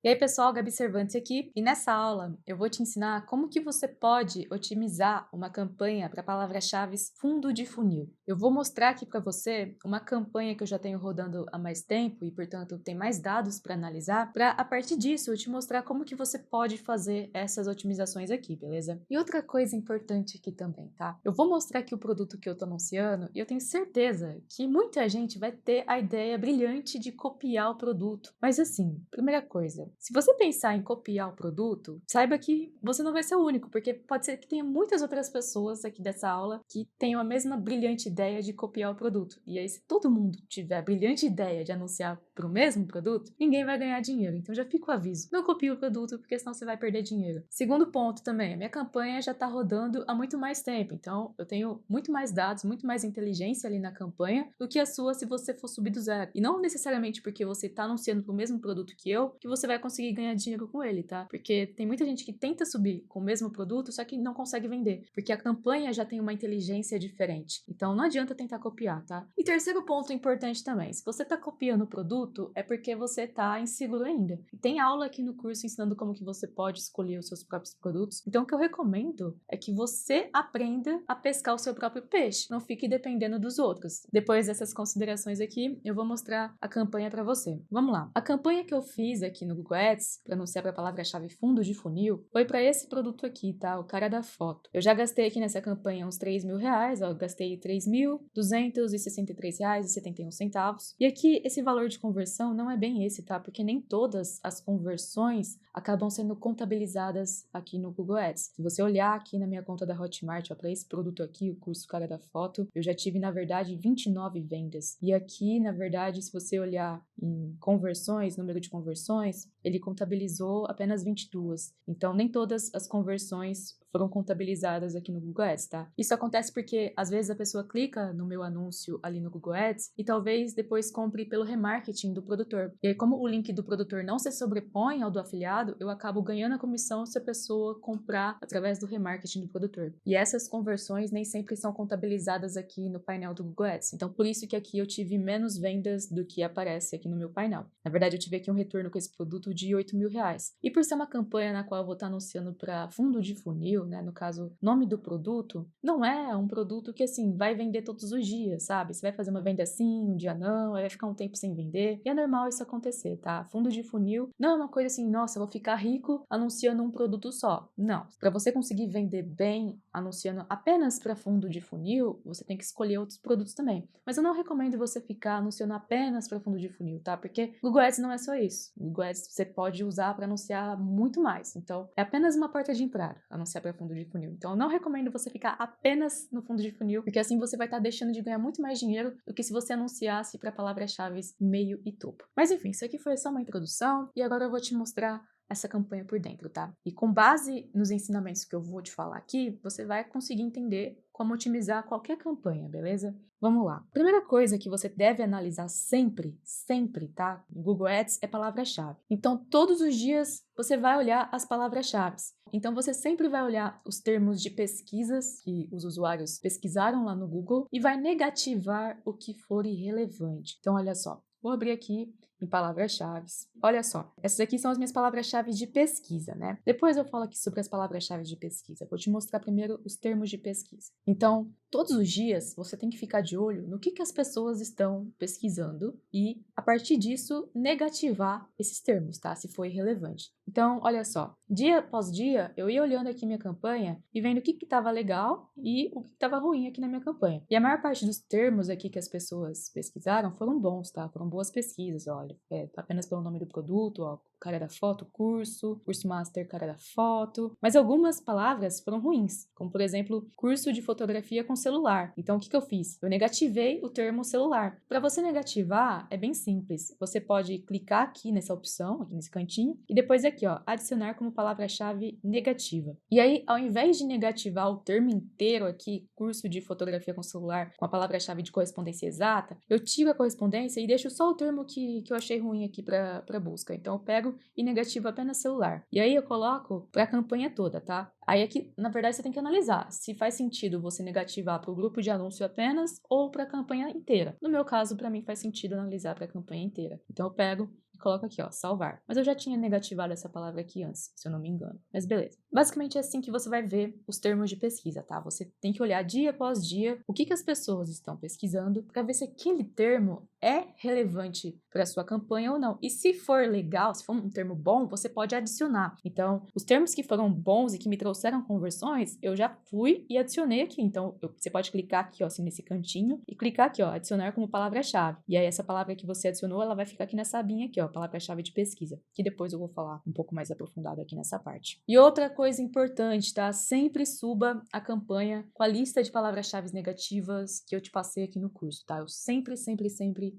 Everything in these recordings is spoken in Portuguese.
E aí, pessoal, Gabi Cervantes aqui, e nessa aula eu vou te ensinar como que você pode otimizar uma campanha para palavras-chave fundo de funil. Eu vou mostrar aqui para você uma campanha que eu já tenho rodando há mais tempo e, portanto, tem mais dados para analisar, para a partir disso eu te mostrar como que você pode fazer essas otimizações aqui, beleza? E outra coisa importante aqui também, tá? Eu vou mostrar aqui o produto que eu tô anunciando e eu tenho certeza que muita gente vai ter a ideia brilhante de copiar o produto. Mas assim, primeira coisa, se você pensar em copiar o produto, saiba que você não vai ser o único, porque pode ser que tenha muitas outras pessoas aqui dessa aula que tenham a mesma brilhante ideia de copiar o produto. E aí, se todo mundo tiver a brilhante ideia de anunciar para o mesmo produto, ninguém vai ganhar dinheiro. Então já fica o aviso. Não copie o produto, porque senão você vai perder dinheiro. Segundo ponto também, a minha campanha já está rodando há muito mais tempo. Então eu tenho muito mais dados, muito mais inteligência ali na campanha do que a sua se você for subir do zero. E não necessariamente porque você está anunciando para o mesmo produto que eu, que você vai conseguir ganhar dinheiro com ele, tá? Porque tem muita gente que tenta subir com o mesmo produto, só que não consegue vender, porque a campanha já tem uma inteligência diferente. Então não adianta tentar copiar, tá? E terceiro ponto importante também, se você tá copiando o produto, é porque você tá inseguro ainda. E tem aula aqui no curso ensinando como que você pode escolher os seus próprios produtos. Então o que eu recomendo é que você aprenda a pescar o seu próprio peixe, não fique dependendo dos outros. Depois dessas considerações aqui, eu vou mostrar a campanha para você. Vamos lá. A campanha que eu fiz aqui no Google Ads, para anunciar para a palavra-chave fundo de funil, foi para esse produto aqui, tá? O cara da foto. Eu já gastei aqui nessa campanha uns R$ 3.000, ó, eu gastei R$ 3.263,71. E aqui, esse valor de conversão não é bem esse, tá? Porque nem todas as conversões acabam sendo contabilizadas aqui no Google Ads. Se você olhar aqui na minha conta da Hotmart, ó, para esse produto aqui, o curso Cara da Foto, eu já tive, na verdade, 29 vendas. E aqui, na verdade, se você olhar em conversões, número de conversões, ele contabilizou apenas 22. Então, nem todas as conversões foram contabilizadas aqui no Google Ads, tá? Isso acontece porque, às vezes, a pessoa clica no meu anúncio ali no Google Ads e talvez depois compre pelo remarketing do produtor. E aí, como o link do produtor não se sobrepõe ao do afiliado, eu acabo ganhando a comissão se a pessoa comprar através do remarketing do produtor. E essas conversões nem sempre são contabilizadas aqui no painel do Google Ads. Então, por isso que aqui eu tive menos vendas do que aparece aqui no meu painel. Na verdade, eu tive aqui um retorno com esse produto de R$ 8.000. E por ser uma campanha na qual eu vou estar anunciando para fundo de funil, né, no caso, nome do produto, não é um produto que, assim, vai vender todos os dias, sabe? Você vai fazer uma venda assim, um dia não, aí vai ficar um tempo sem vender. E é normal isso acontecer, tá? Fundo de funil não é uma coisa assim, nossa, eu vou ficar rico anunciando um produto só. Não. Para você conseguir vender bem anunciando apenas para fundo de funil, você tem que escolher outros produtos também. Mas eu não recomendo você ficar anunciando apenas para fundo de funil, tá? Porque Google Ads não é só isso. Google Ads você pode usar para anunciar muito mais. Então, é apenas uma porta de entrada anunciar para fundo de funil. Então, eu não recomendo você ficar apenas no fundo de funil, porque assim você vai estar deixando de ganhar muito mais dinheiro do que se você anunciasse para palavras-chave meio e topo. Mas enfim, isso aqui foi só uma introdução e agora eu vou te mostrar essa campanha por dentro, tá? E com base nos ensinamentos que eu vou te falar aqui, você vai conseguir entender como otimizar qualquer campanha, beleza? Vamos lá. Primeira coisa que você deve analisar sempre, sempre, tá? No Google Ads é palavra-chave. Então, todos os dias você vai olhar as palavras-chave. Então, você sempre vai olhar os termos de pesquisas que os usuários pesquisaram lá no Google e vai negativar o que for irrelevante. Então, olha só. Vou abrir aqui em palavras-chave. Olha só, essas aqui são as minhas palavras-chave de pesquisa, né? Depois eu falo aqui sobre as palavras-chave de pesquisa. Vou te mostrar primeiro os termos de pesquisa. Então, todos os dias você tem que ficar de olho no que as pessoas estão pesquisando e, a partir disso, negativar esses termos, tá? Se for irrelevante. Então, olha só, dia após dia eu ia olhando aqui minha campanha e vendo o que estava legal e o que estava ruim aqui na minha campanha. E a maior parte dos termos aqui que as pessoas pesquisaram foram bons, tá? Foram boas pesquisas, olha. Apenas pelo nome do produto, ó, cara da foto, curso master, cara da foto. Mas algumas palavras foram ruins, como por exemplo, curso de fotografia com celular. Então o que eu fiz? Eu negativei o termo celular. Para você negativar, é bem simples. Você pode clicar aqui nessa opção, aqui nesse cantinho, e depois aqui, ó, adicionar como palavra-chave negativa. E aí, ao invés de negativar o termo inteiro aqui, curso de fotografia com celular, com a palavra-chave de correspondência exata, eu tiro a correspondência e deixo só o termo que eu achei ruim aqui para busca. Então eu pego e negativo apenas celular. E aí eu coloco para a campanha toda, tá? Aí aqui, na verdade, você tem que analisar se faz sentido você negativar para o grupo de anúncio apenas ou para a campanha inteira. No meu caso, para mim faz sentido analisar para a campanha inteira. Então eu pego e coloco aqui, ó, salvar. Mas eu já tinha negativado essa palavra aqui antes, se eu não me engano. Mas beleza. Basicamente é assim que você vai ver os termos de pesquisa, tá? Você tem que olhar dia após dia o que as pessoas estão pesquisando para ver se aquele termo é relevante para sua campanha ou não. E se for legal, se for um termo bom, você pode adicionar. Então, os termos que foram bons e que me trouxeram conversões, eu já fui e adicionei aqui. Então, você pode clicar aqui, ó, assim, nesse cantinho e clicar aqui, ó, adicionar como palavra-chave. E aí, essa palavra que você adicionou, ela vai ficar aqui nessa abinha aqui, ó, palavra-chave de pesquisa, que depois eu vou falar um pouco mais aprofundado aqui nessa parte. E outra coisa importante, tá? Sempre suba a campanha com a lista de palavras-chave negativas que eu te passei aqui no curso, tá? Eu sempre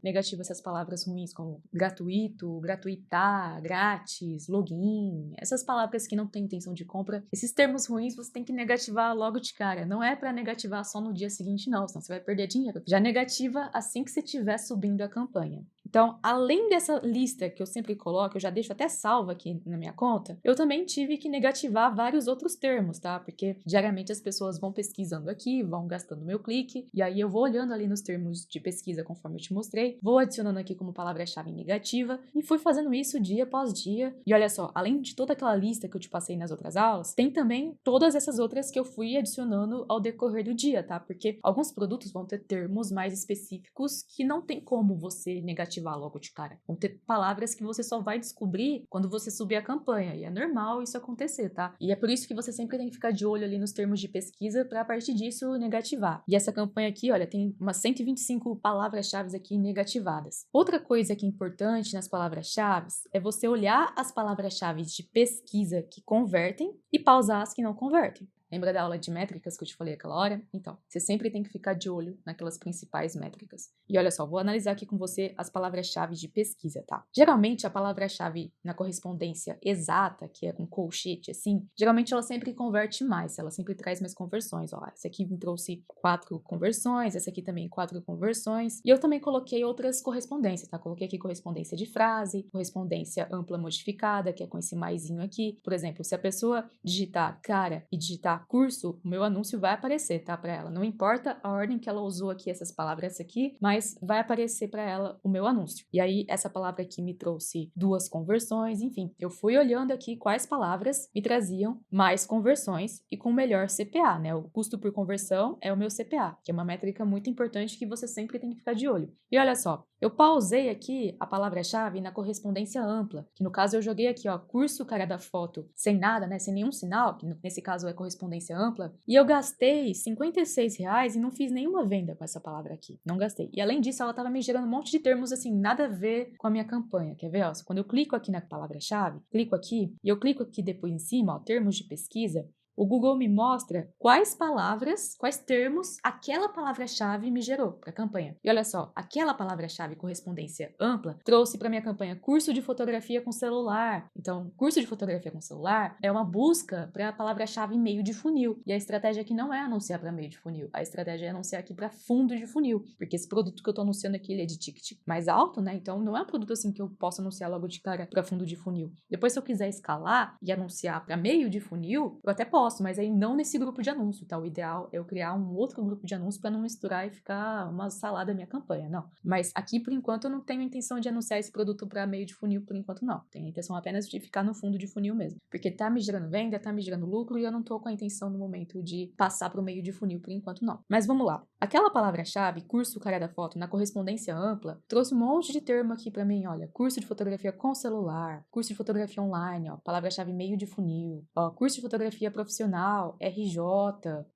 negativo essas palavras ruins como gratuito, gratuitar, grátis, login, essas palavras que não têm intenção de compra. Esses termos ruins você tem que negativar logo de cara. Não é para negativar só no dia seguinte, não, senão você vai perder dinheiro. Já negativa assim que você estiver subindo a campanha. Então, além dessa lista que eu sempre coloco, eu já deixo até salva aqui na minha conta, eu também tive que negativar vários outros termos, tá? Porque diariamente as pessoas vão pesquisando aqui, vão gastando meu clique, e aí eu vou olhando ali nos termos de pesquisa conforme eu te mostrei, vou adicionando aqui como palavra-chave negativa, e fui fazendo isso dia após dia. E olha só, além de toda aquela lista que eu te passei nas outras aulas, tem também todas essas outras que eu fui adicionando ao decorrer do dia, tá? Porque alguns produtos vão ter termos mais específicos que não tem como você negativar logo de cara. Vão ter palavras que você só vai descobrir quando você subir a campanha, e é normal isso acontecer, tá? E é por isso que você sempre tem que ficar de olho ali nos termos de pesquisa para a partir disso negativar. E essa campanha aqui, olha, tem umas 125 palavras-chave aqui negativadas. Outra coisa que é importante nas palavras-chave é você olhar as palavras-chave de pesquisa que convertem e pausar as que não convertem. Lembra da aula de métricas que eu te falei aquela hora? Então, você sempre tem que ficar de olho naquelas principais métricas. E olha só, vou analisar aqui com você as palavras-chave de pesquisa, tá? Geralmente, a palavra-chave na correspondência exata, que é com colchete, assim, geralmente ela sempre converte mais, ela sempre traz mais conversões. Ó, essa aqui me trouxe 4 conversões, essa aqui também 4 conversões. E eu também coloquei outras correspondências, tá? Coloquei aqui correspondência de frase, correspondência ampla modificada, que é com esse maisinho aqui. Por exemplo, se a pessoa digitar cara e digitar curso, o meu anúncio vai aparecer, tá, para ela. Não importa a ordem que ela usou aqui, essas palavras aqui, mas vai aparecer para ela o meu anúncio. E aí, essa palavra aqui me trouxe 2 conversões, enfim. Eu fui olhando aqui quais palavras me traziam mais conversões e com melhor CPA, né? O custo por conversão é o meu CPA, que é uma métrica muito importante que você sempre tem que ficar de olho. E olha só, eu pausei aqui a palavra-chave na correspondência ampla, que no caso eu joguei aqui, ó, curso cara da foto, sem nada, né, sem nenhum sinal, que nesse caso é correspondência ampla, e eu gastei R$56 e não fiz nenhuma venda com essa palavra aqui, não gastei. E além disso, ela tava me gerando um monte de termos assim, nada a ver com a minha campanha, quer ver? Ó, quando eu clico aqui na palavra-chave, clico aqui, e eu clico aqui depois em cima, ó, termos de pesquisa, o Google me mostra quais palavras, quais termos aquela palavra-chave me gerou para a campanha. E olha só, aquela palavra-chave correspondência ampla trouxe para minha campanha curso de fotografia com celular. Então, curso de fotografia com celular é uma busca para a palavra-chave meio de funil. E a estratégia aqui não é anunciar para meio de funil, a estratégia é anunciar aqui para fundo de funil, porque esse produto que eu estou anunciando aqui ele é de ticket mais alto, né? Então, não é um produto assim que eu posso anunciar logo de cara para fundo de funil. Depois, se eu quiser escalar e anunciar para meio de funil, eu até posso, mas aí não nesse grupo de anúncio, tá? O ideal é eu criar um outro grupo de anúncio para não misturar e ficar uma salada a minha campanha, não. Mas aqui, por enquanto, eu não tenho intenção de anunciar esse produto para meio de funil, por enquanto, não. Tenho a intenção apenas de ficar no fundo de funil mesmo. Porque tá me gerando venda, tá me gerando lucro e eu não tô com a intenção no momento de passar para o meio de funil, por enquanto, não. Mas vamos lá. Aquela palavra-chave, curso cara da foto, na correspondência ampla, trouxe um monte de termo aqui para mim, olha, curso de fotografia com celular, curso de fotografia online, ó, palavra-chave meio de funil, ó, curso de fotografia profissional, RJ,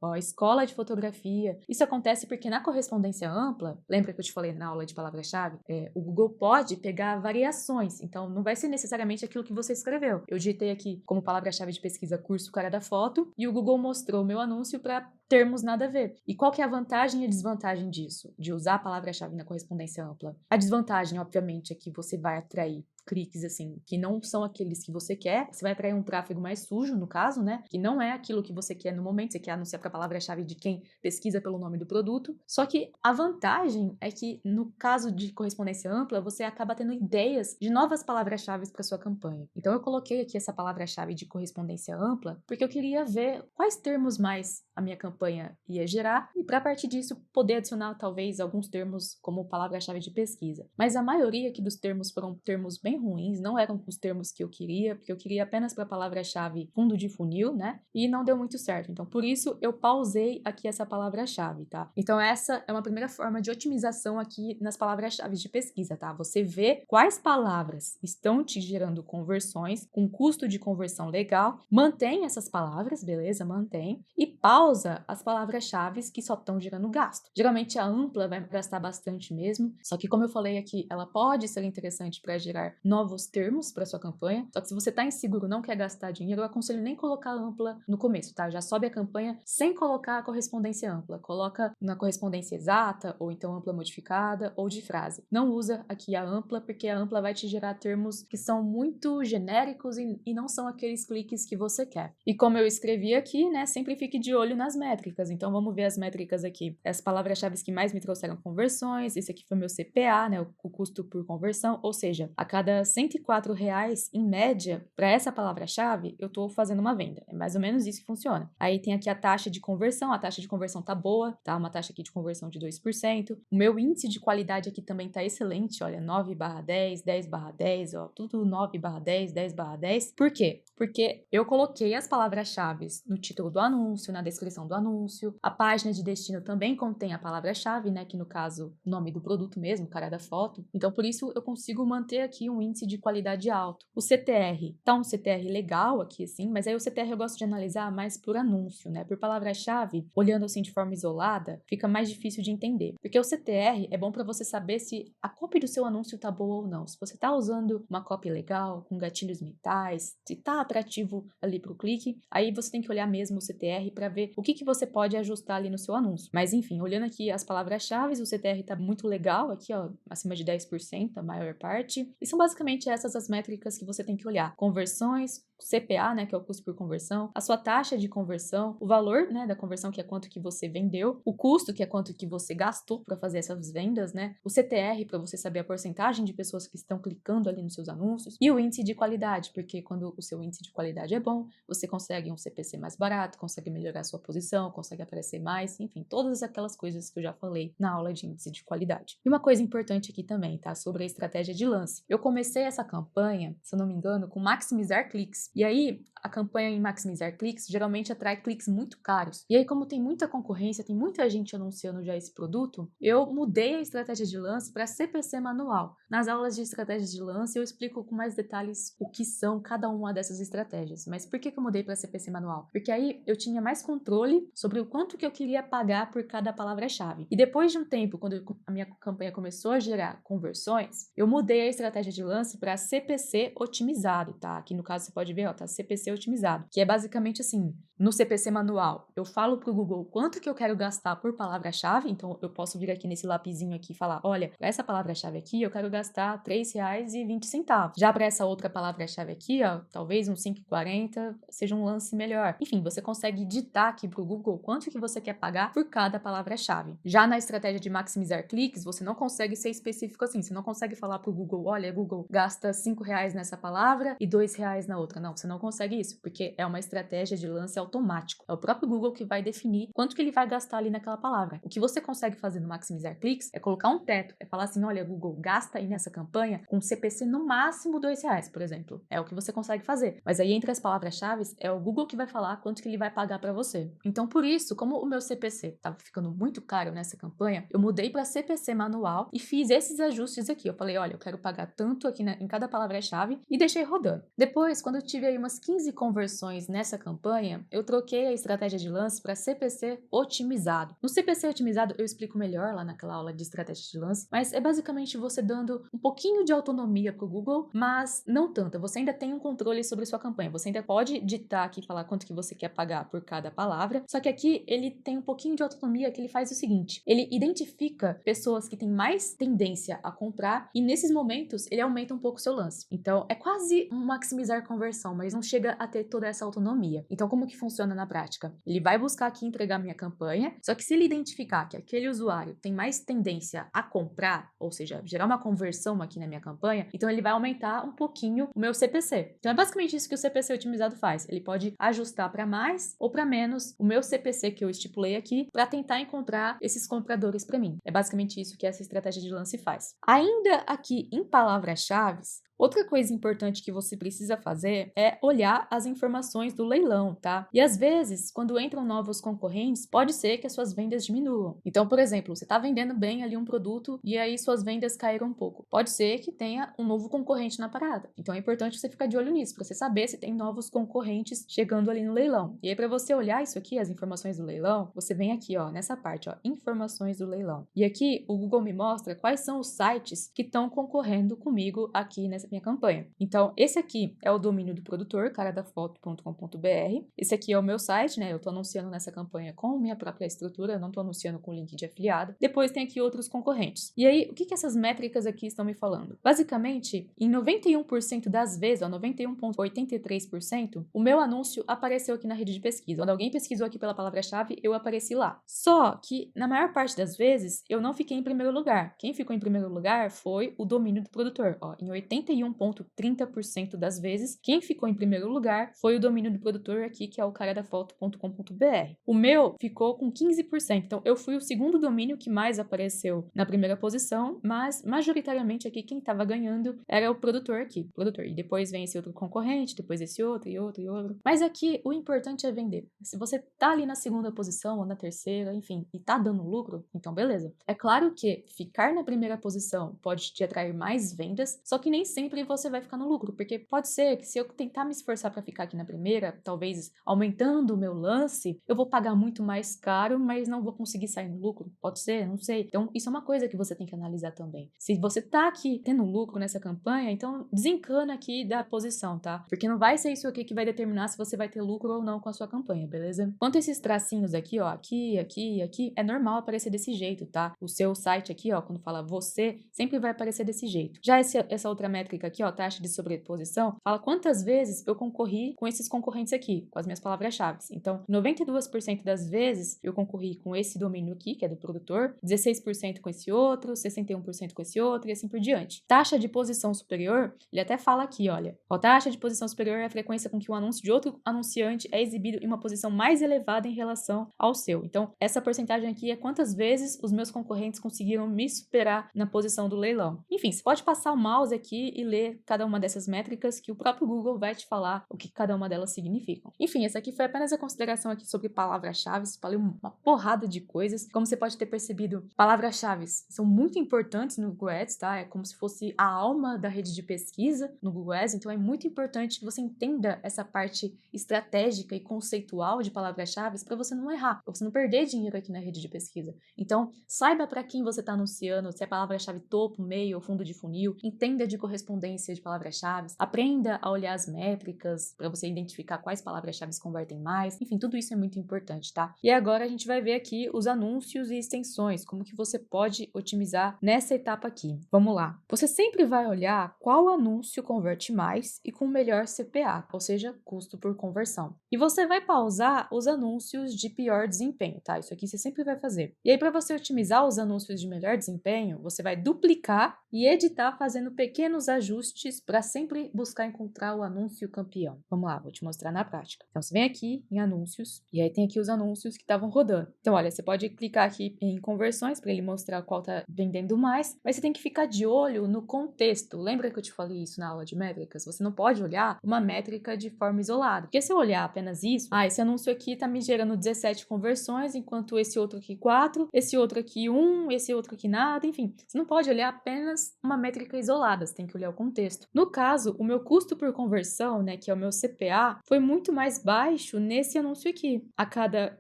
ó, escola de fotografia. Isso acontece porque na correspondência ampla, lembra que eu te falei na aula de palavra-chave? O Google pode pegar variações, então não vai ser necessariamente aquilo que você escreveu. Eu digitei aqui como palavra-chave de pesquisa curso cara da foto e o Google mostrou o meu anúncio para termos nada a ver. E qual que é a vantagem e a desvantagem disso, de usar a palavra-chave na correspondência ampla? A desvantagem, obviamente, é que você vai atrair cliques, assim, que não são aqueles que você quer. Você vai atrair um tráfego mais sujo, no caso, né? Que não é aquilo que você quer no momento. Você quer anunciar para a palavra-chave de quem pesquisa pelo nome do produto. Só que a vantagem é que, no caso de correspondência ampla, você acaba tendo ideias de novas palavras-chave para sua campanha. Então, eu coloquei aqui essa palavra-chave de correspondência ampla, porque eu queria ver quais termos mais a minha campanha ia gerar e, para partir disso, poder adicionar, talvez, alguns termos como palavra-chave de pesquisa. Mas a maioria aqui dos termos foram termos bem bem ruins, não eram os termos que eu queria, porque eu queria apenas para a palavra-chave fundo de funil, né? E não deu muito certo. Então, por isso, eu pausei aqui essa palavra-chave, tá? Então, essa é uma primeira forma de otimização aqui nas palavras-chave de pesquisa, tá? Você vê quais palavras estão te gerando conversões com custo de conversão legal, mantém essas palavras, beleza? Mantém. E pausa as palavras-chave que só estão gerando gasto. Geralmente, a ampla vai gastar bastante mesmo, só que como eu falei aqui, ela pode ser interessante para gerar novos termos para sua campanha, só que se você está inseguro, não quer gastar dinheiro, eu aconselho nem colocar ampla no começo, tá? Já sobe a campanha sem colocar a correspondência ampla, coloca na correspondência exata, ou então ampla modificada, ou de frase. Não usa aqui a ampla, porque a ampla vai te gerar termos que são muito genéricos e não são aqueles cliques que você quer. E como eu escrevi aqui, né, sempre fique de olho nas métricas, então vamos ver as métricas aqui. As palavras-chave que mais me trouxeram conversões, esse aqui foi meu CPA, né, o custo por conversão, ou seja, a cada R$104 em média, para essa palavra-chave, eu estou fazendo uma venda. É mais ou menos isso que funciona. Aí tem aqui a taxa de conversão, a taxa de conversão tá boa, tá? Uma taxa aqui de conversão de 2%. O meu índice de qualidade aqui também tá excelente, olha, 9/10, 10/10, ó, tudo 9/10, 10/10. Por quê? Porque eu coloquei as palavras-chave no título do anúncio, na descrição do anúncio. A página de destino também contém a palavra-chave, né, que no caso, o nome do produto mesmo, cara da foto. Então, por isso, eu consigo manter aqui um índice de qualidade alto. O CTR, tá um CTR legal aqui, assim, mas aí o CTR eu gosto de analisar mais por anúncio, né? Por palavra-chave, olhando assim de forma isolada, fica mais difícil de entender. Porque o CTR é bom para você saber se a copy do seu anúncio tá boa ou não. Se você tá usando uma copy legal, com gatilhos mentais, se tá atrativo ali pro clique, aí você tem que olhar mesmo o CTR para ver o que você pode ajustar ali no seu anúncio. Mas enfim, olhando aqui as palavras-chave, o CTR tá muito legal aqui, ó, acima de 10%, a maior parte. E são basicamente essas as métricas que você tem que olhar. Conversões, CPA, né, que é o custo por conversão, a sua taxa de conversão, o valor, né, da conversão, que é quanto que você vendeu, o custo, que é quanto que você gastou para fazer essas vendas, né, o CTR, para você saber a porcentagem de pessoas que estão clicando ali nos seus anúncios, e o índice de qualidade, porque quando o seu índice de qualidade é bom, você consegue um CPC mais barato, consegue melhorar a sua posição, consegue aparecer mais, enfim, todas aquelas coisas que eu já falei na aula de índice de qualidade. E uma coisa importante aqui também, tá, sobre a estratégia de lance. Eu comecei essa campanha, se eu não me engano, com maximizar cliques. E aí, a campanha em maximizar cliques geralmente atrai cliques muito caros. E aí, como tem muita concorrência, tem muita gente anunciando já esse produto, eu mudei a estratégia de lance para CPC manual. Nas aulas de estratégia de lance, eu explico com mais detalhes o que são cada uma dessas estratégias. Mas por que eu mudei para CPC manual? Porque aí eu tinha mais controle sobre o quanto que eu queria pagar por cada palavra-chave. E depois de um tempo, quando a minha campanha começou a gerar conversões, eu mudei a estratégia de lance para CPC otimizado, tá? Aqui no caso você pode ver, ó, tá CPC otimizado, que é basicamente assim, no CPC manual, eu falo pro Google quanto que eu quero gastar por palavra-chave, então eu posso vir aqui nesse lapisinho aqui e falar, olha, para essa palavra-chave aqui eu quero gastar R$3,20. Já para essa outra palavra-chave aqui, ó, talvez uns 5,40 seja um lance melhor. Enfim, você consegue ditar aqui pro Google quanto que você quer pagar por cada palavra-chave. Já na estratégia de maximizar cliques, você não consegue ser específico assim, você não consegue falar pro Google, olha, Google, gasta R$5 nessa palavra e R$2 na outra. Não, você não consegue isso, porque é uma estratégia de lance automático. É o próprio Google que vai definir quanto que ele vai gastar ali naquela palavra. O que você consegue fazer no maximizar cliques é colocar um teto, é falar assim, olha, Google, gasta aí nessa campanha com CPC no máximo R$2, por exemplo. É o que você consegue fazer. Mas aí entre as palavras-chave, é o Google que vai falar quanto que ele vai pagar para você. Então, por isso, como o meu CPC estava ficando muito caro nessa campanha, eu mudei para CPC manual e fiz esses ajustes aqui. Eu falei, olha, eu quero pagar tanto aqui em cada palavra-chave e deixei rodando. Depois, quando eu tive aí umas 15 conversões nessa campanha, eu troquei a estratégia de lance para CPC otimizado. No CPC otimizado eu explico melhor lá naquela aula de estratégia de lance, mas é basicamente você dando um pouquinho de autonomia para o Google, mas não tanta. Você ainda tem um controle sobre sua campanha. Você ainda pode ditar aqui, falar quanto que você quer pagar por cada palavra, só que aqui ele tem um pouquinho de autonomia que ele faz o seguinte, ele identifica pessoas que têm mais tendência a comprar e nesses momentos ele aumenta um pouco o seu lance. Então é quase um maximizar conversão, mas não chega a ter toda essa autonomia. Então como que funciona na prática? Ele vai buscar aqui entregar minha campanha, só que se ele identificar que aquele usuário tem mais tendência a comprar, ou seja, gerar uma conversão aqui na minha campanha, então ele vai aumentar um pouquinho o meu CPC. Então é basicamente isso que o CPC otimizado faz. Ele pode ajustar para mais ou para menos o meu CPC que eu estipulei aqui para tentar encontrar esses compradores para mim. É basicamente isso que essa estratégia de lance faz. Ainda aqui em palavras-chave, Outra coisa importante que você precisa fazer é olhar as informações do leilão, tá? E às vezes, quando entram novos concorrentes, pode ser que as suas vendas diminuam. Então, por exemplo, você está vendendo bem ali um produto e aí suas vendas caíram um pouco. Pode ser que tenha um novo concorrente na parada. Então é importante você ficar de olho nisso, para você saber se tem novos concorrentes chegando ali no leilão. E aí, para você olhar isso aqui, as informações do leilão, você vem aqui, ó, nessa parte, ó, informações do leilão. E aqui o Google me mostra quais são os sites que estão concorrendo comigo aqui nessa minha campanha. Então, esse aqui é o domínio do produtor, caradafoto.com.br. Esse aqui é o meu site, né? Eu tô anunciando nessa campanha com minha própria estrutura, eu não tô anunciando com link de afiliado. Depois tem aqui outros concorrentes. E aí, o que essas métricas aqui estão me falando? Basicamente, em 91% das vezes, ó, 91,83%, o meu anúncio apareceu aqui na rede de pesquisa. Quando alguém pesquisou aqui pela palavra-chave, eu apareci lá. Só que, na maior parte das vezes, eu não fiquei em primeiro lugar. Quem ficou em primeiro lugar foi o domínio do produtor. Ó, em 81,30% das vezes, quem ficou em primeiro lugar foi o domínio do produtor aqui, que é o caradafoto.com.br. O meu ficou com 15%. Então, eu fui o segundo domínio que mais apareceu na primeira posição, mas majoritariamente aqui quem estava ganhando era o produtor aqui, produtor. E depois vem esse outro concorrente, depois esse outro e outro e outro. Mas aqui o importante é vender. Se você tá ali na segunda posição ou na terceira, enfim, e tá dando lucro, então beleza. É claro que ficar na primeira posição pode te atrair mais vendas, só que nem sempre você vai ficar no lucro, porque pode ser que se eu tentar me esforçar para ficar aqui na primeira, talvez aumentando o meu lance, eu vou pagar muito mais caro, mas não vou conseguir sair no lucro. Pode ser, não sei. Então, isso é uma coisa que você tem que analisar também. Se você tá aqui tendo lucro nessa campanha, então desencana aqui da posição, tá? Porque não vai ser isso aqui que vai determinar se você vai ter lucro ou não com a sua campanha, beleza? Quanto a esses tracinhos aqui, ó, aqui, aqui, aqui, é normal aparecer desse jeito, tá? O seu site aqui, ó, quando fala você, sempre vai aparecer desse jeito. Já essa outra métrica aqui, ó, taxa de sobreposição, fala quantas vezes eu concorri com esses concorrentes aqui, com as minhas palavras-chave. Então, 92% das vezes eu concorri com esse domínio aqui, que é do produtor, 16% com esse outro, 61% com esse outro e assim por diante. Taxa de posição superior, ele até fala aqui, olha, a taxa de posição superior é a frequência com que o anúncio de outro anunciante é exibido em uma posição mais elevada em relação ao seu. Então, essa porcentagem aqui é quantas vezes os meus concorrentes conseguiram me superar na posição do leilão. Enfim, você pode passar o mouse aqui e ler cada uma dessas métricas que o próprio Google vai te falar o que cada uma delas significam. Enfim, essa aqui foi apenas a consideração aqui sobre palavras-chave, falei uma porrada de coisas. Como você pode ter percebido, palavras-chave são muito importantes no Google Ads, tá? É como se fosse a alma da rede de pesquisa no Google Ads, então é muito importante que você entenda essa parte estratégica e conceitual de palavras-chave para você não errar, para você não perder dinheiro aqui na rede de pesquisa. Então, saiba para quem você está anunciando, se é palavra-chave topo, meio ou fundo de funil, entenda de correspondência de palavras-chave, aprenda a olhar as métricas para você identificar quais palavras-chave convertem mais, enfim, tudo isso é muito importante, tá? E agora a gente vai ver aqui os anúncios e extensões, como que você pode otimizar nessa etapa aqui. Vamos lá. Você sempre vai olhar qual anúncio converte mais e com melhor CPA, ou seja, custo por conversão. E você vai pausar os anúncios de pior desempenho, tá? Isso aqui você sempre vai fazer. E aí, para você otimizar os anúncios de melhor desempenho, você vai duplicar e editar fazendo pequenos ajustes para sempre buscar encontrar o anúncio campeão. Vamos lá, vou te mostrar na prática. Então, você vem aqui em anúncios e aí tem aqui os anúncios que estavam rodando. Então, olha, você pode clicar aqui em conversões para ele mostrar qual tá vendendo mais, mas você tem que ficar de olho no contexto. Lembra que eu te falei isso na aula de métricas? Você não pode olhar uma métrica de forma isolada. Porque se eu olhar apenas isso, esse anúncio aqui tá me gerando 17 conversões, enquanto esse outro aqui 4, esse outro aqui 1, esse outro aqui nada, enfim. Você não pode olhar apenas uma métrica isolada, você tem que olhar o contexto. No caso, o meu custo por conversão, né, que é o meu CPA, foi muito mais baixo nesse anúncio aqui. A cada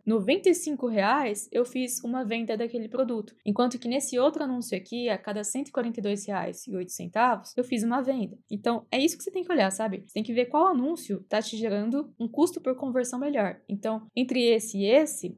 R$95 eu fiz uma venda daquele produto, enquanto que nesse outro anúncio aqui, a cada R$142,08 eu fiz uma venda. Então, é isso que você tem que olhar, sabe? Você tem que ver qual anúncio tá te gerando um custo por conversão melhor. Então, entre esse e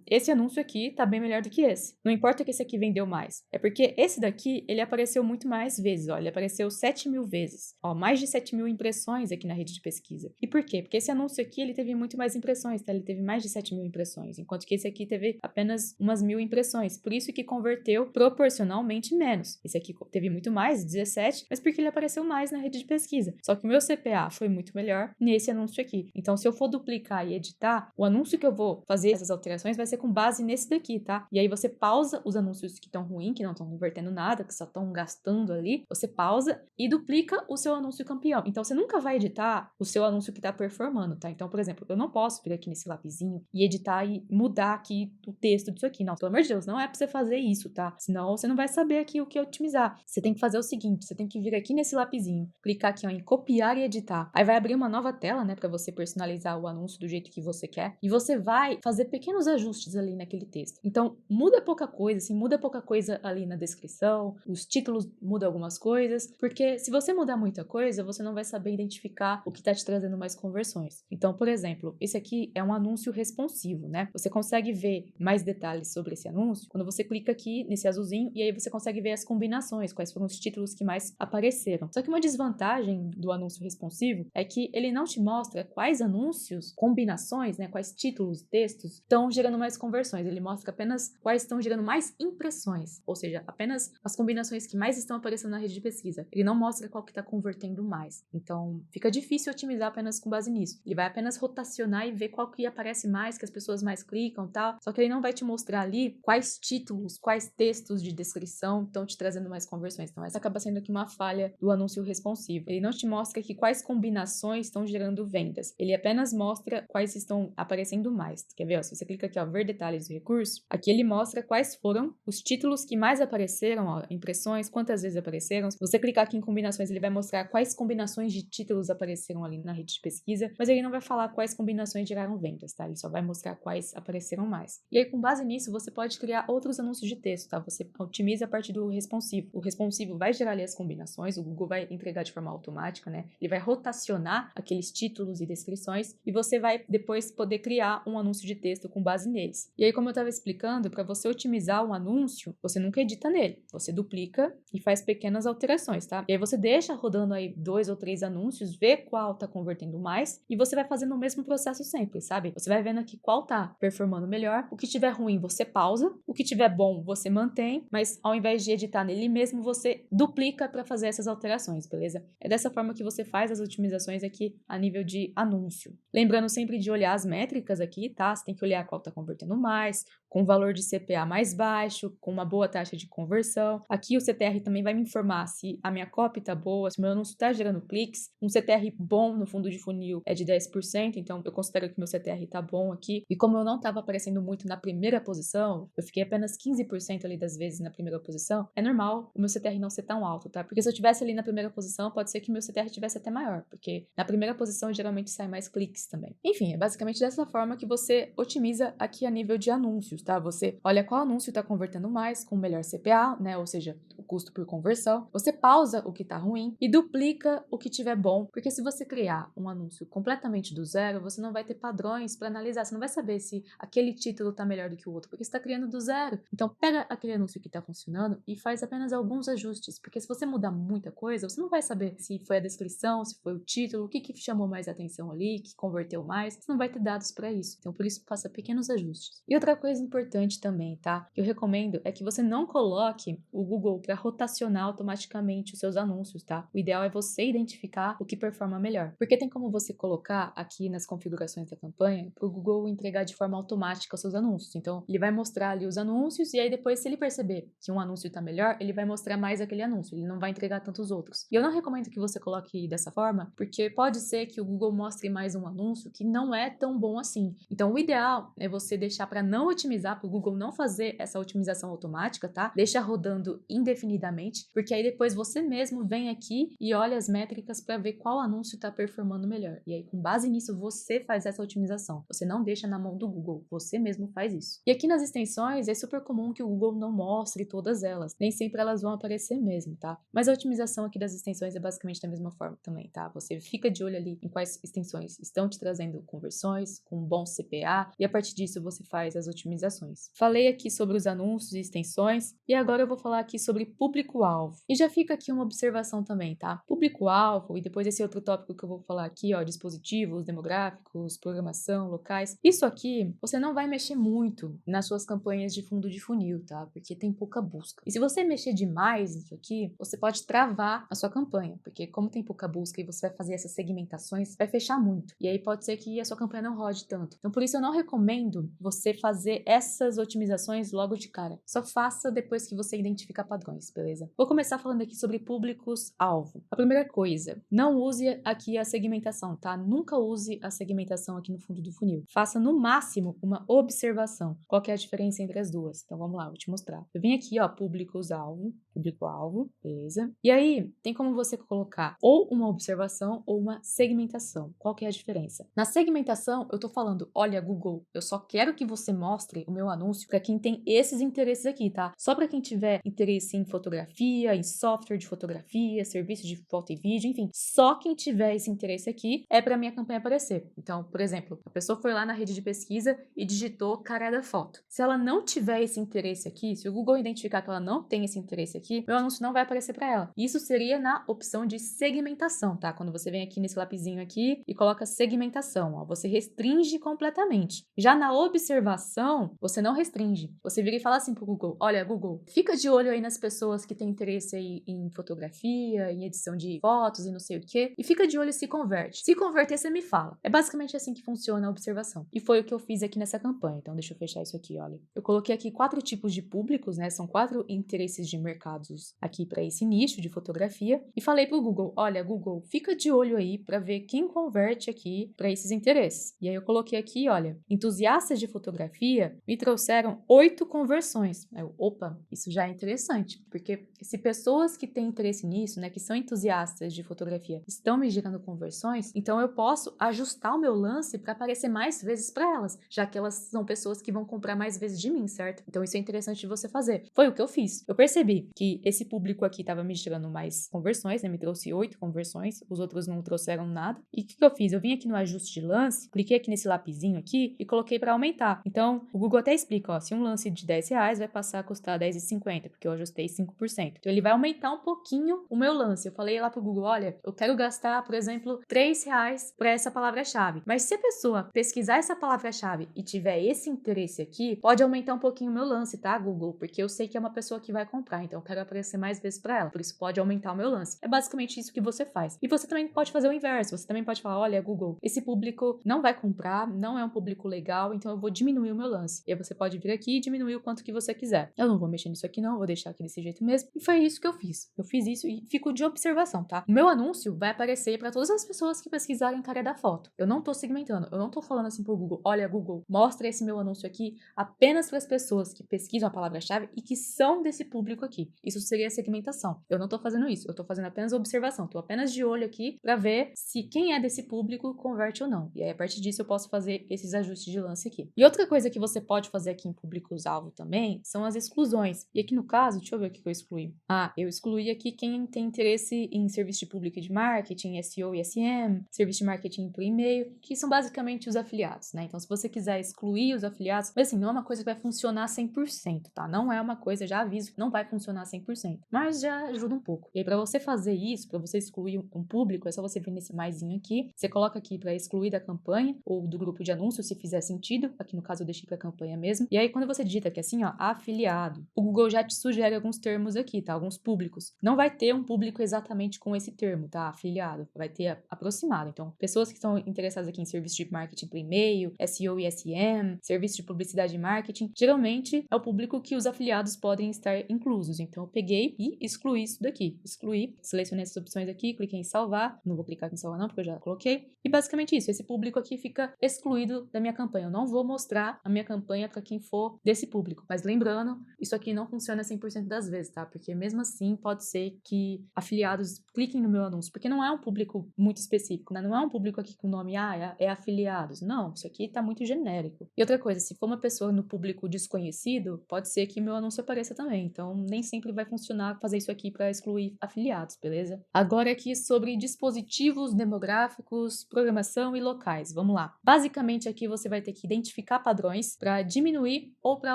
esse anúncio aqui tá bem melhor do que esse. Não importa que esse aqui vendeu mais, é porque esse daqui, ele apareceu muito mais vezes, ó, ele apareceu 7.000 vezes, ó, mais de 7.000 impressões aqui na rede de pesquisa. E por quê? Porque esse anúncio aqui, ele teve muito mais impressões, tá? Ele teve mais de 7.000 impressões, enquanto que esse aqui teve apenas umas 1.000 impressões, por isso que converteu proporcionalmente menos. Esse aqui teve muito mais, 17, mas porque ele apareceu mais na rede de pesquisa. Só que o meu CPA foi muito melhor nesse anúncio aqui. Então, se eu for duplicar e editar, o anúncio que eu vou fazer essas alterações vai ser com base nesse daqui, tá? E aí você pausa os anúncios que estão ruins, que não estão convertendo nada, que só estão gastando ali, você pausa e duplica duplica o seu anúncio campeão. Então, você nunca vai editar o seu anúncio que tá performando, tá? Então, por exemplo, eu não posso vir aqui nesse lapisinho e editar e mudar aqui o texto disso aqui. Não, pelo amor de Deus, não é pra você fazer isso, tá? Senão, você não vai saber aqui o que otimizar. Você tem que fazer o seguinte, você tem que vir aqui nesse lapisinho, clicar aqui ó, em copiar e editar. Aí vai abrir uma nova tela, né, pra você personalizar o anúncio do jeito que você quer. E você vai fazer pequenos ajustes ali naquele texto. Então, muda pouca coisa, assim, muda pouca coisa ali na descrição, os títulos mudam algumas coisas, porque se você mudar muita coisa, você não vai saber identificar o que tá te trazendo mais conversões. Então, por exemplo, esse aqui é um anúncio responsivo, né? Você consegue ver mais detalhes sobre esse anúncio quando você clica aqui nesse azulzinho e aí você consegue ver as combinações, quais foram os títulos que mais apareceram. Só que uma desvantagem do anúncio responsivo é que ele não te mostra quais anúncios, combinações, né, quais títulos, textos estão gerando mais conversões. Ele mostra apenas quais estão gerando mais impressões, ou seja, apenas as combinações que mais estão aparecendo na rede de pesquisa. Ele não mostra qual que está convertendo mais. Então, fica difícil otimizar apenas com base nisso. Ele vai apenas rotacionar e ver qual que aparece mais, que as pessoas mais clicam e tal. Só que ele não vai te mostrar ali quais títulos, quais textos de descrição estão te trazendo mais conversões. Então, essa acaba sendo aqui uma falha do anúncio responsivo. Ele não te mostra aqui quais combinações estão gerando vendas. Ele apenas mostra quais estão aparecendo mais. Quer ver? Ó, se você clica aqui, ó, ver detalhes do recurso, aqui ele mostra quais foram os títulos que mais apareceram, ó, impressões, quantas vezes apareceram. Se você clicar aqui em combinações, ele vai mostrar quais combinações de títulos apareceram ali na rede de pesquisa, mas ele não vai falar quais combinações geraram vendas, tá? Ele só vai mostrar quais apareceram mais. E aí, com base nisso, você pode criar outros anúncios de texto, tá? Você otimiza a partir do responsivo. O responsivo vai gerar ali as combinações, o Google vai entregar de forma automática, né? Ele vai rotacionar aqueles títulos e descrições e você vai depois poder criar um anúncio de texto com base neles. E aí, como eu estava explicando, para você otimizar um anúncio, você nunca edita nele. Você duplica e faz pequenas alterações, tá? E aí você deixa rodando aí 2 ou 3 anúncios, vê qual tá convertendo mais e você vai fazendo o mesmo processo sempre, sabe? Você vai vendo aqui qual tá performando melhor. O que tiver ruim, você pausa. O que tiver bom, você mantém, mas ao invés de editar nele mesmo, você duplica para fazer essas alterações, beleza? É dessa forma que você faz as otimizações aqui a nível de anúncio. Lembrando sempre de olhar as métricas aqui, tá? Você tem que olhar qual tá convertendo mais, com valor de CPA mais baixo, com uma boa taxa de conversão. Aqui o CTR também vai me informar se a minha copy tá boa, se o meu anúncio tá gerando cliques. Um CTR bom no fundo de funil é de 10%, então eu considero que meu CTR tá bom aqui. E como eu não tava aparecendo muito na primeira posição, eu fiquei apenas 15% ali das vezes na primeira posição, é normal o meu CTR não ser tão alto, tá? Porque se eu tivesse ali na primeira posição, pode ser que meu CTR tivesse até maior, porque na primeira posição geralmente sai mais cliques também. Enfim, é basicamente dessa forma que você otimiza aqui a nível de anúncios, tá? Você olha qual anúncio tá convertendo mais, com melhor CPA, né? Ou seja, o custo por conversão. Você pausa o que tá ruim e duplica o que tiver bom, porque se você criar um anúncio completamente do zero, você não vai ter padrões para analisar, você não vai saber se aquele título tá melhor do que o outro, porque você tá criando do zero. Então, pega aquele anúncio que tá funcionando e faz apenas alguns ajustes, porque se você mudar muita coisa, você não vai saber se foi a descrição, se foi o título, o que chamou mais atenção ali, que converteu mais, você não vai ter dados para isso. Então, por isso, faça pequenos ajustes. E outra coisa importante também, tá? Que eu recomendo é que você não coloque o Google para rotacionar automaticamente os seus anúncios, tá? O ideal é você identificar o que performa melhor. Porque tem como você colocar aqui nas configurações da campanha para o Google entregar de forma automática os seus anúncios. Então, ele vai mostrar ali os anúncios e aí depois, se ele perceber que um anúncio está melhor, ele vai mostrar mais aquele anúncio, ele não vai entregar tantos outros. E eu não recomendo que você coloque dessa forma, porque pode ser que o Google mostre mais um anúncio que não é tão bom assim. Então, o ideal é você deixar para não otimizar, para o Google não fazer essa otimização automática, tá? Deixa rodando indefinidamente, porque aí depois você mesmo vem aqui e olha as métricas para ver qual anúncio está performando melhor. E aí, com base nisso, você faz essa otimização. Você não deixa na mão do Google, você mesmo faz isso. E aqui nas extensões, é super comum que o Google não mostre todas elas. Nem sempre elas vão aparecer mesmo, tá? Mas a otimização aqui das extensões é basicamente da mesma forma também, tá? Você fica de olho ali em quais extensões estão te trazendo conversões, com bom CPA, e a partir disso você faz as otimizações. Falei aqui sobre os anúncios e extensões, e agora eu vou falar aqui sobre público-alvo. E já fica aqui uma observação também, tá? Público-alvo, e depois esse outro tópico que eu vou falar aqui, ó, dispositivos, demográficos, programação, locais. Isso aqui, você não vai mexer muito nas suas campanhas de fundo de funil, tá? Porque tem pouca busca. E se você mexer demais nisso aqui, você pode travar a sua campanha, porque como tem pouca busca e você vai fazer essas segmentações, vai fechar muito. E aí pode ser que a sua campanha não rode tanto. Então, por isso eu não recomendo você fazer essas otimizações logo de cara. Só faça depois que você identificar padrões, beleza? Vou começar falando aqui sobre públicos alvo. A primeira coisa, não use aqui a segmentação, tá? Nunca use a segmentação aqui no fundo do funil. Faça no máximo uma observação. Qual que é a diferença entre as duas? Então vamos lá, vou te mostrar. Eu vim aqui, ó, público-alvo, beleza? E aí, tem como você colocar ou uma observação ou uma segmentação. Qual que é a diferença? Na segmentação, eu tô falando, olha, Google, eu só quero que você mostre o meu anúncio para quem tem esses interesses aqui, tá? Só para quem tiver interesse em fotografia, em software de fotografia, serviço de foto e vídeo, enfim, só quem tiver esse interesse aqui é para minha campanha aparecer. Então, por exemplo, a pessoa foi lá na rede de pesquisa e digitou cara da foto. Se ela não tiver esse interesse aqui, se o Google identificar que ela não tem esse interesse aqui, meu anúncio não vai aparecer para ela. Isso seria na opção de segmentação, tá? Quando você vem aqui nesse lapisinho aqui e coloca segmentação, ó, você restringe completamente. Já na observação, você não restringe. Você vira e fala assim pro Google, olha, Google, fica de olho aí nas pessoas que têm interesse aí em fotografia, em edição de fotos e não sei o que, e fica de olho se converte. Se converter, você me fala. É basicamente assim que funciona a observação. E foi o que eu fiz aqui nessa campanha. Então, deixa eu fechar isso aqui, olha. Eu coloquei aqui 4 tipos de públicos, né? São 4 interesses de mercados aqui para esse nicho de fotografia. E falei pro Google, olha, Google, fica de olho aí para ver quem converte aqui para esses interesses. E aí eu coloquei aqui, olha, entusiastas de fotografia me trouxeram 8 conversões. Opa, isso já é interessante, porque se pessoas que têm interesse nisso, né, que são entusiastas de fotografia, estão me gerando conversões, então eu posso ajustar o meu lance para aparecer mais vezes para elas, já que elas são pessoas que vão comprar mais vezes de mim, certo? Então isso é interessante de você fazer. Foi o que eu fiz. Eu percebi que esse público aqui estava me gerando mais conversões, né, me trouxe 8 conversões, os outros não trouxeram nada. E o que eu fiz? Eu vim aqui no ajuste de lance, cliquei aqui nesse lapisinho aqui e coloquei para aumentar. Então, o Google até explica, ó, se um lance de R$10 vai passar a custar R$10,50, porque eu ajustei 5%. Então, ele vai aumentar um pouquinho o meu lance. Eu falei lá pro Google, olha, eu quero gastar, por exemplo, R$3 para essa palavra-chave. Mas se a pessoa pesquisar essa palavra-chave e tiver esse interesse aqui, pode aumentar um pouquinho o meu lance, tá, Google? Porque eu sei que é uma pessoa que vai comprar, então eu quero aparecer mais vezes para ela. Por isso, pode aumentar o meu lance. É basicamente isso que você faz. E você também pode fazer o inverso. Você também pode falar, olha, Google, esse público não vai comprar, não é um público legal, então eu vou diminuir o meu lance. E aí você pode vir aqui e diminuir o quanto que você quiser. Eu não vou mexer nisso aqui não, vou deixar aqui desse jeito mesmo. E foi isso que eu fiz. Eu fiz isso e fico de observação, tá? O meu anúncio vai aparecer para todas as pessoas que pesquisarem cara da foto. Eu não tô segmentando, eu não tô falando assim pro Google, olha, Google, mostra esse meu anúncio aqui apenas para as pessoas que pesquisam a palavra-chave e que são desse público aqui. Isso seria segmentação. Eu não tô fazendo isso, eu tô fazendo apenas observação. Tô apenas de olho aqui para ver se quem é desse público converte ou não. E aí, a partir disso, eu posso fazer esses ajustes de lance aqui. E outra coisa que você pode fazer aqui em públicos-alvo também são as exclusões. E aqui no caso, deixa eu ver o que eu excluí. Eu excluí aqui quem tem interesse em serviço de público e de marketing, SEO e SM, serviço de marketing por e-mail, que são basicamente os afiliados, né? Então, se você quiser excluir os afiliados, mas assim, não é uma coisa que vai funcionar 100%, tá? Não é uma coisa, já aviso, que não vai funcionar 100%, mas já ajuda um pouco. E aí, para você fazer isso, para você excluir um público, é só você vir nesse maisinho aqui, você coloca aqui para excluir da campanha ou do grupo de anúncios, se fizer sentido. Aqui no caso eu deixei para campanha mesmo. E aí, quando você digita aqui assim, ó, afiliado, o Google já te sugere alguns termos aqui, tá? Alguns públicos. Não vai ter um público exatamente com esse termo, tá? Afiliado. Vai ter aproximado. Então, pessoas que estão interessadas aqui em serviço de marketing por e-mail, SEO e SM, serviço de publicidade e marketing, geralmente é o público que os afiliados podem estar inclusos. Então, eu peguei e excluí isso daqui. Excluí, selecionei essas opções aqui, cliquei em salvar. Não vou clicar aqui em salvar não, porque eu já coloquei. E basicamente isso, esse público aqui fica excluído da minha campanha. Eu não vou mostrar a minha campanha para quem for desse público. Mas lembrando, isso aqui não funciona 100% das vezes, tá? Porque mesmo assim pode ser que afiliados cliquem no meu anúncio, porque não é um público muito específico, né? Não é um público aqui com o nome, é afiliados. Não, isso aqui tá muito genérico. E outra coisa, se for uma pessoa no público desconhecido, pode ser que meu anúncio apareça também. Então, nem sempre vai funcionar fazer isso aqui para excluir afiliados, beleza? Agora aqui sobre dispositivos demográficos, programação e locais. Vamos lá. Basicamente aqui você vai ter que identificar padrões para diminuir ou para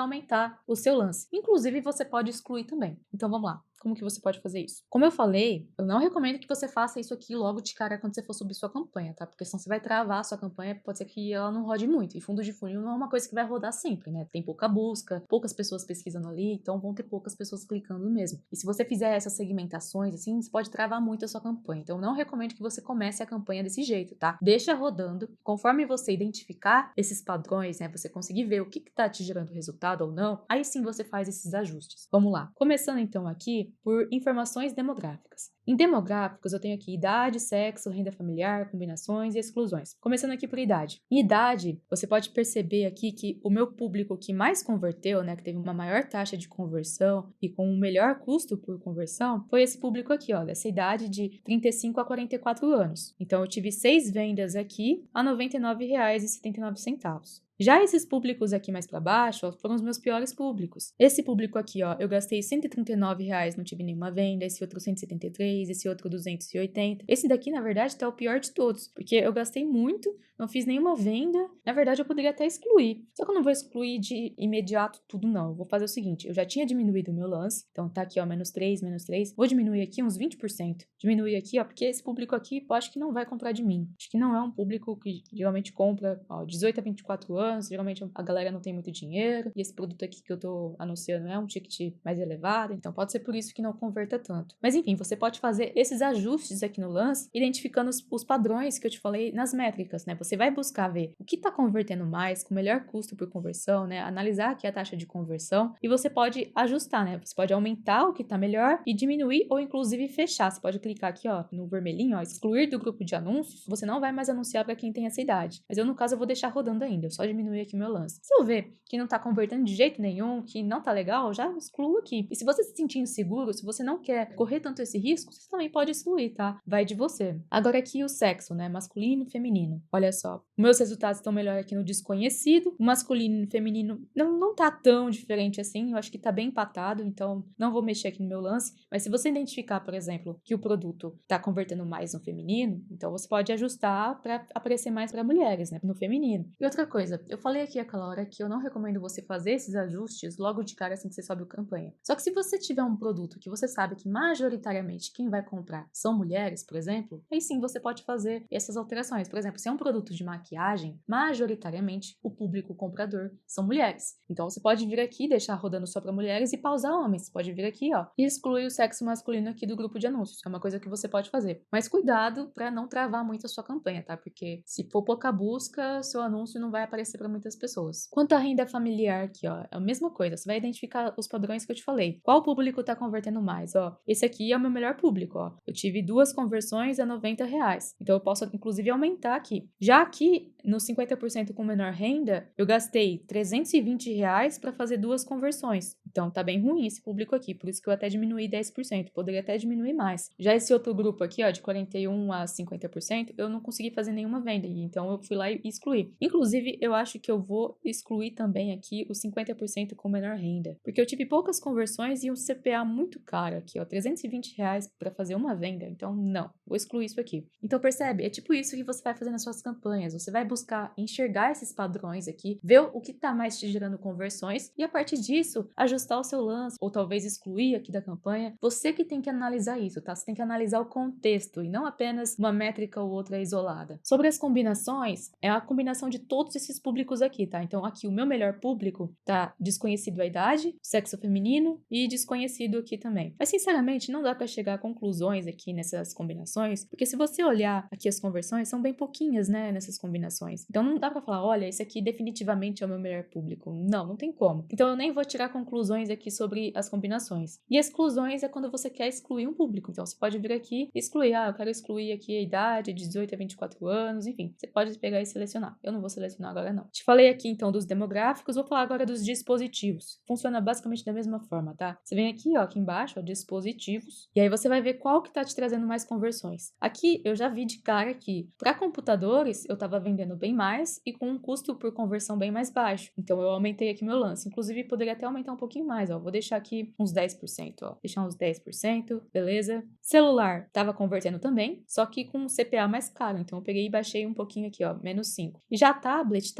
aumentar o seu lance. Inclusive você pode excluir também. Então vamos lá. Como que você pode fazer isso? Como eu falei, eu não recomendo que você faça isso aqui logo de cara quando você for subir sua campanha, tá? Porque senão você vai travar a sua campanha, pode ser que ela não rode muito. E fundo de funil não é uma coisa que vai rodar sempre, né? Tem pouca busca, poucas pessoas pesquisando ali, então vão ter poucas pessoas clicando mesmo. E se você fizer essas segmentações, assim, você pode travar muito a sua campanha. Então eu não recomendo que você comece a campanha desse jeito, tá? Deixa rodando. Conforme você identificar esses padrões, né? Você conseguir ver o que tá te gerando resultado ou não, aí sim você faz esses ajustes. Vamos lá. Começando então aqui, por informações demográficas. Em demográficos, eu tenho aqui idade, sexo, renda familiar, combinações e exclusões. Começando aqui por idade. Em idade, você pode perceber aqui que o meu público que mais converteu, né, que teve uma maior taxa de conversão e com um melhor custo por conversão, foi esse público aqui, ó, dessa idade de 35 a 44 anos. Então, eu tive 6 vendas aqui a R$ 99,79. Já esses públicos aqui mais para baixo, ó, foram os meus piores públicos. Esse público aqui, ó, eu gastei R$ 139, não tive nenhuma venda, esse outro 173, esse outro 280. Esse daqui, na verdade, tá o pior de todos, porque eu gastei muito, não fiz nenhuma venda. Na verdade, eu poderia até excluir. Só que eu não vou excluir de imediato tudo, não. Eu vou fazer o seguinte, eu já tinha diminuído o meu lance, então tá aqui, ó, menos 3. Vou diminuir aqui uns 20%. Diminuir aqui, ó, porque esse público aqui, eu acho que não vai comprar de mim. Acho que não é um público que geralmente compra, ó, 18 a 24 anos. Geralmente a galera não tem muito dinheiro, e esse produto aqui que eu tô anunciando é um ticket mais elevado, então pode ser por isso que não converta tanto. Mas enfim, você pode fazer esses ajustes aqui no lance, identificando os padrões que eu te falei nas métricas, né? Você vai buscar ver o que tá convertendo mais, com melhor custo por conversão, né? Analisar aqui a taxa de conversão, e você pode ajustar, né? Você pode aumentar o que tá melhor e diminuir ou inclusive fechar. Você pode clicar aqui, ó, no vermelhinho, ó, excluir do grupo de anúncios. Você não vai mais anunciar para quem tem essa idade. Mas eu, no caso, eu vou deixar rodando ainda, eu só diminuir aqui meu lance. Se eu ver que não tá convertendo de jeito nenhum, que não tá legal, já excluo aqui. E se você se sentir inseguro, se você não quer correr tanto esse risco, você também pode excluir, tá? Vai de você. Agora aqui o sexo, né? Masculino, feminino. Olha só, meus resultados estão melhor aqui no desconhecido. O masculino e o feminino não tá tão diferente assim, eu acho que tá bem empatado, então não vou mexer aqui no meu lance. Mas se você identificar, por exemplo, que o produto tá convertendo mais no feminino, então você pode ajustar para aparecer mais para mulheres, né? No feminino. E outra coisa, eu falei aqui aquela hora que eu não recomendo você fazer esses ajustes logo de cara assim que você sobe a campanha. Só que se você tiver um produto que você sabe que majoritariamente quem vai comprar são mulheres, por exemplo, aí sim você pode fazer essas alterações. Por exemplo, se é um produto de maquiagem, majoritariamente o público comprador são mulheres. Então você pode vir aqui, deixar rodando só para mulheres e pausar homens. Você pode vir aqui, ó, e excluir o sexo masculino aqui do grupo de anúncios. É uma coisa que você pode fazer. Mas cuidado para não travar muito a sua campanha, tá? Porque se for pouca busca, seu anúncio não vai aparecer para muitas pessoas. Quanto à renda familiar aqui, ó, é a mesma coisa. Você vai identificar os padrões que eu te falei. Qual público tá convertendo mais, ó? Esse aqui é o meu melhor público, ó. Eu tive 2 conversões a R$ 90. Então eu posso inclusive aumentar aqui. Já aqui no 50% com menor renda, eu gastei R$ 320 para fazer 2 conversões. Então tá bem ruim esse público aqui, por isso que eu até diminuí 10%, poderia até diminuir mais. Já esse outro grupo aqui, ó, de 41 a 50%, eu não consegui fazer nenhuma venda, então eu fui lá e excluí. Inclusive, eu acho que eu vou excluir também aqui os 50% com menor renda, porque eu tive poucas conversões e um CPA muito caro aqui, ó, R$ 320 para fazer uma venda, então não, vou excluir isso aqui. Então percebe, é tipo isso que você vai fazer nas suas campanhas, você vai buscar enxergar esses padrões aqui, ver o que tá mais te gerando conversões e a partir disso, ajustar o seu lance ou talvez excluir aqui da campanha. Você que tem que analisar isso, tá? Você tem que analisar o contexto e não apenas uma métrica ou outra isolada. Sobre as combinações, é a combinação de todos esses públicos aqui, tá? Então aqui o meu melhor público tá desconhecido a idade, sexo feminino e desconhecido aqui também. Mas sinceramente, não dá para chegar a conclusões aqui nessas combinações, porque se você olhar aqui as conversões, são bem pouquinhas, né, nessas combinações. Então não dá para falar, olha, esse aqui definitivamente é o meu melhor público. Não tem como. Então eu nem vou tirar conclusões aqui sobre as combinações. E exclusões é quando você quer excluir um público. Então você pode vir aqui e excluir, eu quero excluir aqui a idade de 18 a 24 anos, enfim, você pode pegar e selecionar. Eu não vou selecionar agora não. Te falei aqui então dos demográficos, vou falar agora dos dispositivos. Funciona basicamente da mesma forma, tá? Você vem aqui, ó, aqui embaixo, ó, dispositivos, e aí você vai ver qual que tá te trazendo mais conversões. Aqui eu já vi de cara que para computadores eu tava vendendo bem mais e com um custo por conversão bem mais baixo. Então eu aumentei aqui meu lance. Inclusive poderia até aumentar um pouquinho mais, ó. Vou deixar aqui uns 10%, ó. Deixar uns 10%, beleza? Celular tava convertendo também, só que com um CPA mais caro. Então eu peguei e baixei um pouquinho aqui, ó, menos 5. E já tablet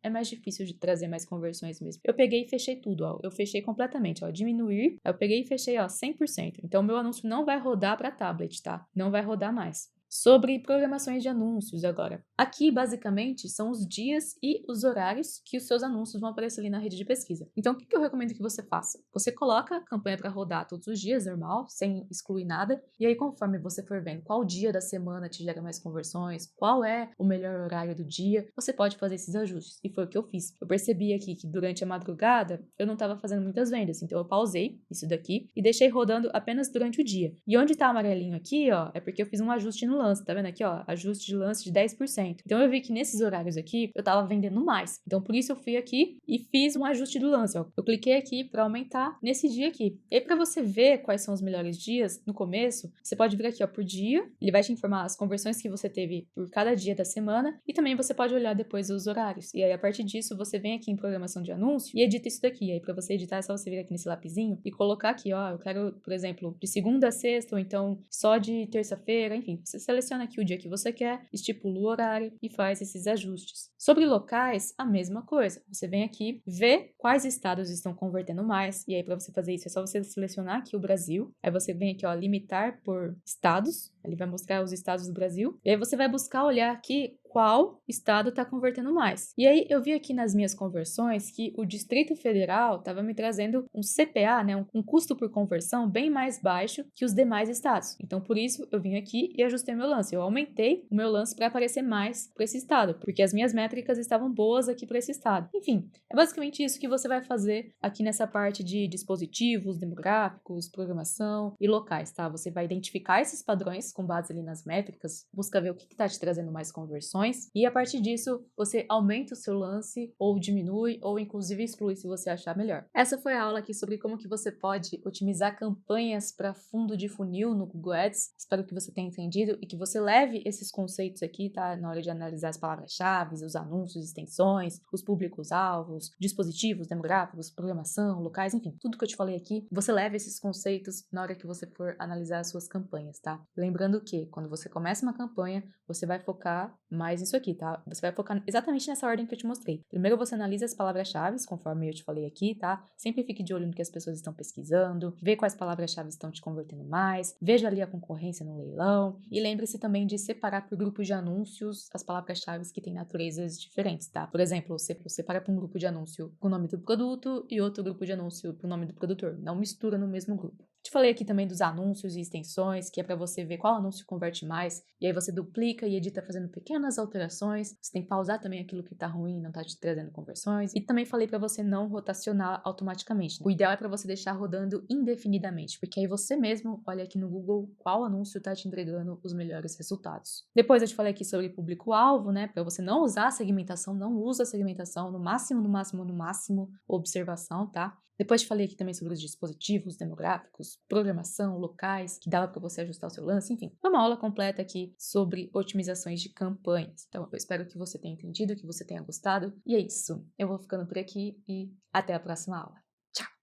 é mais difícil de trazer mais conversões mesmo. Eu peguei e fechei tudo, ó. Eu fechei completamente, ó. Diminuir, eu peguei e fechei, ó, 100%. Então meu anúncio não vai rodar para tablet, tá? Não vai rodar mais. Sobre programações de anúncios agora. Aqui, basicamente, são os dias e os horários que os seus anúncios vão aparecer ali na rede de pesquisa. Então, o que eu recomendo que você faça? Você coloca a campanha para rodar todos os dias, normal, sem excluir nada, e aí conforme você for vendo qual dia da semana te gera mais conversões, qual é o melhor horário do dia, você pode fazer esses ajustes. E foi o que eu fiz. Eu percebi aqui que durante a madrugada eu não estava fazendo muitas vendas, então eu pausei isso daqui e deixei rodando apenas durante o dia. E onde tá amarelinho aqui, ó, é porque eu fiz um ajuste no lance, tá vendo aqui, ó? Ajuste de lance de 10%. Então eu vi que nesses horários aqui eu tava vendendo mais. Então por isso eu fui aqui e fiz um ajuste do lance, ó. Eu cliquei aqui para aumentar nesse dia aqui. E aí para você ver quais são os melhores dias no começo, você pode vir aqui, ó, por dia. Ele vai te informar as conversões que você teve por cada dia da semana e também você pode olhar depois os horários. E aí a partir disso você vem aqui em programação de anúncio e edita isso daqui. E aí para você editar é só você vir aqui nesse lapisinho e colocar aqui, ó, eu quero, por exemplo, de segunda a sexta ou então só de terça-feira, enfim, você seleciona aqui o dia que você quer, estipula o horário e faz esses ajustes. Sobre locais, a mesma coisa. Você vem aqui, vê quais estados estão convertendo mais, e aí para você fazer isso é só você selecionar aqui o Brasil. Aí você vem aqui, ó, limitar por estados. Ele vai mostrar os estados do Brasil. E aí você vai buscar olhar aqui qual estado está convertendo mais. E aí eu vi aqui nas minhas conversões que o Distrito Federal estava me trazendo um CPA, né, um custo por conversão bem mais baixo que os demais estados. Então por isso eu vim aqui e ajustei meu lance. Eu aumentei o meu lance para aparecer mais para esse estado, porque as minhas métricas estavam boas aqui para esse estado. Enfim, é basicamente isso que você vai fazer aqui nessa parte de dispositivos, demográficos, programação e locais, tá? Você vai identificar esses padrões com base ali nas métricas, busca ver o que está te trazendo mais conversões e a partir disso você aumenta o seu lance ou diminui ou inclusive exclui se você achar melhor. Essa foi a aula aqui sobre como que você pode otimizar campanhas para fundo de funil no Google Ads. Espero que você tenha entendido e que você leve esses conceitos aqui, tá? Na hora de analisar as palavras-chave, os anúncios, extensões, os públicos-alvos, dispositivos, demográficos, programação, locais, enfim, tudo que eu te falei aqui, você leva esses conceitos na hora que você for analisar as suas campanhas, tá? Lembrando que quando você começa uma campanha, você vai focar mais nisso aqui, tá? Você vai focar exatamente nessa ordem que eu te mostrei. Primeiro você analisa as palavras-chave, conforme eu te falei aqui, tá? Sempre fique de olho no que as pessoas estão pesquisando, vê quais palavras-chave estão te convertendo mais, veja ali a concorrência no leilão e lembre-se também de separar por grupos de anúncios as palavras-chave que têm naturezas diferentes, tá? Por exemplo, você separa para um grupo de anúncio com o nome do produto e outro grupo de anúncio para o nome do produtor. Não mistura no mesmo grupo. Te falei aqui também dos anúncios e extensões, que é para você ver qual anúncio converte mais, e aí você duplica e edita fazendo pequenas alterações. Você tem que pausar também aquilo que tá ruim, não tá te trazendo conversões. E também falei para você não rotacionar automaticamente. O ideal é para você deixar rodando indefinidamente, porque aí você mesmo olha aqui no Google qual anúncio tá te entregando os melhores resultados. Depois eu te falei aqui sobre público-alvo, né, para você não usar a segmentação, não usa a segmentação, no máximo, no máximo, no máximo, observação, tá? Depois te falei aqui também sobre os dispositivos demográficos, programação, locais, que dava para você ajustar o seu lance, enfim. Foi uma aula completa aqui sobre otimizações de campanhas. Então, eu espero que você tenha entendido, que você tenha gostado. E é isso. Eu vou ficando por aqui e até a próxima aula. Tchau!